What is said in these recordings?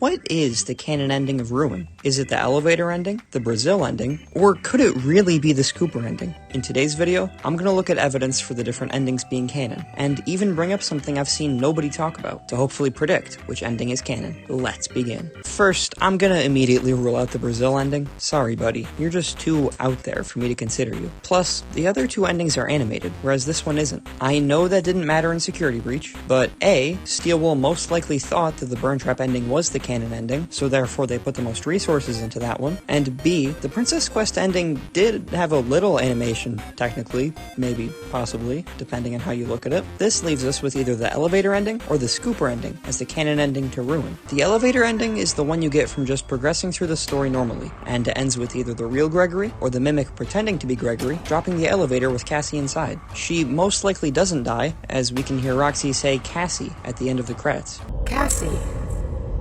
What is the canon ending of Ruin? Is it the elevator ending, the Brazil ending, or could it really be the Scooper ending? In today's video, I'm gonna look at evidence for the different endings being canon, and even bring up something I've seen nobody talk about, to hopefully predict which ending is canon. Let's begin. First, I'm gonna immediately rule out the Brazil ending. Sorry buddy, you're just too out there for me to consider you. Plus, the other two endings are animated, whereas this one isn't. I know that didn't matter in Security Breach, but A, Steelwool most likely thought that the Burn Trap ending was the canon ending, so therefore they put the most resources into that one, and B, the Princess Quest ending did have a little animation, technically, maybe, possibly, depending on how you look at it. This leaves us with either the elevator ending or the Scooper ending as the canon ending to Ruin. The elevator ending is the one you get from just progressing through the story normally, and it ends with either the real Gregory or the mimic pretending to be Gregory, dropping the elevator with Cassie inside. She most likely doesn't die, as we can hear Roxy say Cassie at the end of the credits. Cassie.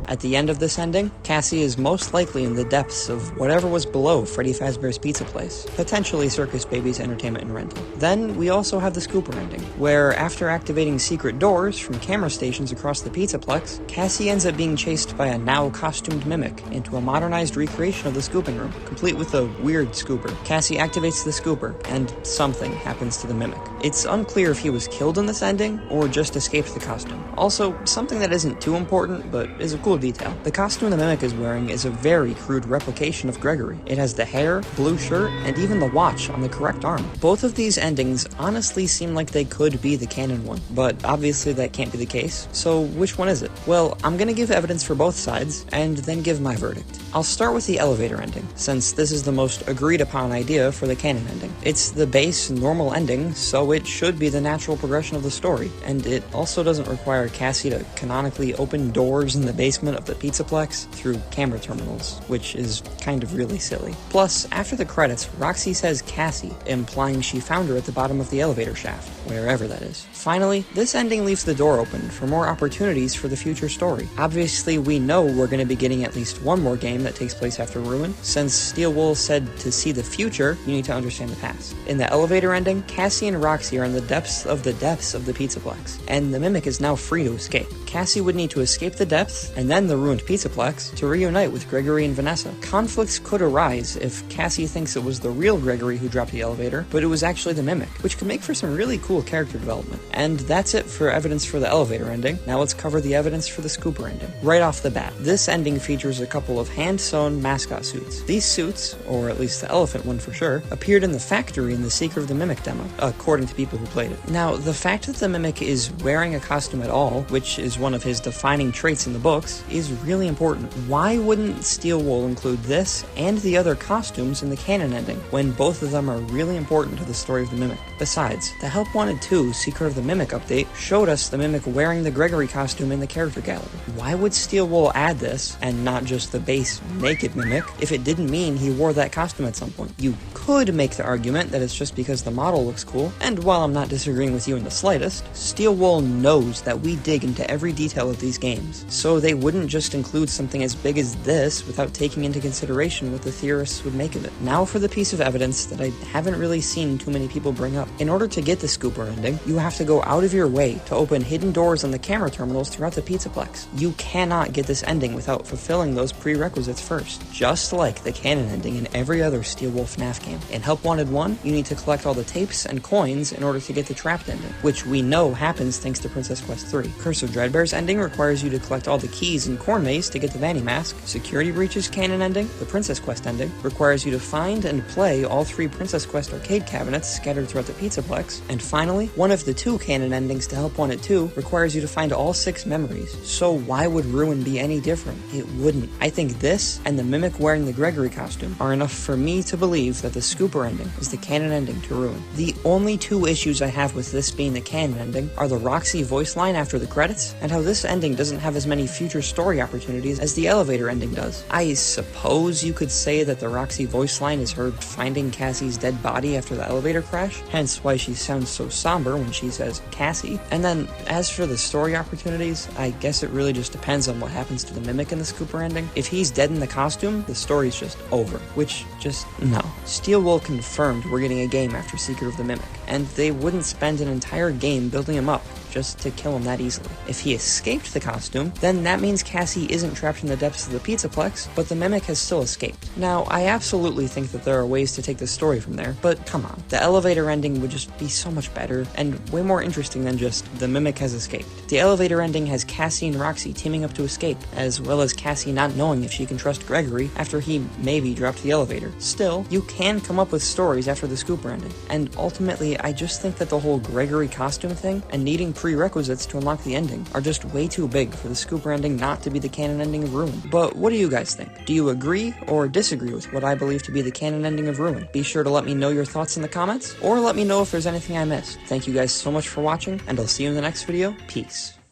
At the end of this ending, Cassie is most likely in the depths of whatever was below Freddy Fazbear's Pizza Place, potentially Circus Baby's Entertainment and Rental. Then we also have the Scooper ending, where after activating secret doors from camera stations across the Pizzaplex, Cassie ends up being chased by a now costumed mimic into a modernized recreation of the scooping room, complete with a weird scooper. Cassie activates the scooper, and something happens to the mimic. It's unclear if he was killed in this ending, or just escaped the costume. Also, something that isn't too important, but is a cool detail. The costume the mimic is wearing is a very crude replication of Gregory. It has the hair, blue shirt, and even the watch on the correct arm. Both of these endings honestly seem like they could be the canon one, but obviously that can't be the case, so which one is it? Well, I'm gonna give evidence for both sides, and then give my verdict. I'll start with the elevator ending, since this is the most agreed upon idea for the canon ending. It's the base, normal ending, so it should be the natural progression of the story, and it also doesn't require Cassie to canonically open doors in the basement of the Pizzaplex through camera terminals, which is kind of really silly. Plus, after the credits, Roxy says Cassie, implying she found her at the bottom of the elevator shaft, wherever that is. Finally, this ending leaves the door open for more opportunities for the future story. Obviously, we know we're going to be getting at least one more game that takes place after Ruin, since Steelwool said to see the future, you need to understand the past. In the elevator ending, Cassie and Roxy are in the depths of the Pizzaplex, and the mimic is now free to escape. Cassie would need to escape the depths, and then the ruined Pizzaplex, to reunite with Gregory and Vanessa. Conflicts could arise if Cassie thinks it was the real Gregory who dropped the elevator, but it was actually the mimic, which could make for some really cool character development. And that's it for evidence for the elevator ending. Now let's cover the evidence for the Scooper ending. Right off the bat, this ending features a couple of hand-sewn mascot suits. These suits, or at least the elephant one for sure, appeared in the factory in the Secret of the Mimic demo, according to people who played it. Now, the fact that the mimic is wearing a costume at all, which is one of his defining traits in the books, is really important. Why wouldn't Steelwool include this and the other costumes in the canon ending, when both of them are really important to the story of the Mimic? Besides, the Help Wanted 2 Secret of the Mimic update showed us the Mimic wearing the Gregory costume in the character gallery. Why would Steelwool add this, and not just the base naked Mimic, if it didn't mean he wore that costume at some point? You could make the argument that it's just because the model looks cool, and while I'm not disagreeing with you in the slightest, Steelwool knows that we dig into every detail of these games, so they wouldn't just include something as big as this without taking into consideration what the theorists would make of it. Now for the piece of evidence that I haven't really seen too many people bring up. In order to get the Scooper ending, you have to go out of your way to open hidden doors on the camera terminals throughout the Pizzaplex. You cannot get this ending without fulfilling those prerequisites first, just like the canon ending in every other Steelwool FNaF game. In Help Wanted 1, you need to collect all the tapes and coins in order to get the trapped ending, which we know happens thanks to Princess Quest 3. Curse of Dreadbear's ending requires you to collect all the keys in Corn Maze to get the Vanny Mask. Security Breach's canon ending, the Princess Quest ending, requires you to find and play all 3 Princess Quest arcade cabinets scattered throughout the Pizzaplex. And finally, one of the 2 canon endings to Help Wanted 2 requires you to find all 6 memories. So why would Ruin be any different? It wouldn't. I think this, and the mimic wearing the Gregory costume, are enough for me to believe that the Scooper ending is the canon ending to Ruin. The only 2 issues I have with this being the canon ending are the Roxy voice line after the credits, and how this ending doesn't have as many future story opportunities as the elevator ending does. I suppose you could say that the Roxy voice line is her finding Cassie's dead body after the elevator crash, hence why she sounds so somber when she says Cassie. And then, as for the story opportunities, I guess it really just depends on what happens to the mimic in the Scooper ending. If he's dead in the costume, the story's just over, which just, no. Steelwool confirmed we're getting a game after Secret of the Mimic, and they wouldn't spend an entire game building him up just to kill him that easily. If he escaped the costume, then that means Cassie isn't trapped in the depths of the Pizzaplex, but the Mimic has still escaped. Now, I absolutely think that there are ways to take the story from there, but come on, the elevator ending would just be so much better, and way more interesting than just the Mimic has escaped. The elevator ending has Cassie and Roxy teaming up to escape, as well as Cassie not knowing if she can trust Gregory after he maybe dropped the elevator. Still, you can come up with stories after the Scooper ending, and ultimately, I just think that the whole Gregory costume thing and needing prerequisites to unlock the ending are just way too big for the Scooper ending not to be the canon ending of Ruin. But what do you guys think? Do you agree or disagree with what I believe to be the canon ending of Ruin? Be sure to let me know your thoughts in the comments, or let me know if there's anything I missed. Thank you guys so much for watching, and I'll see you in the next video. Peace.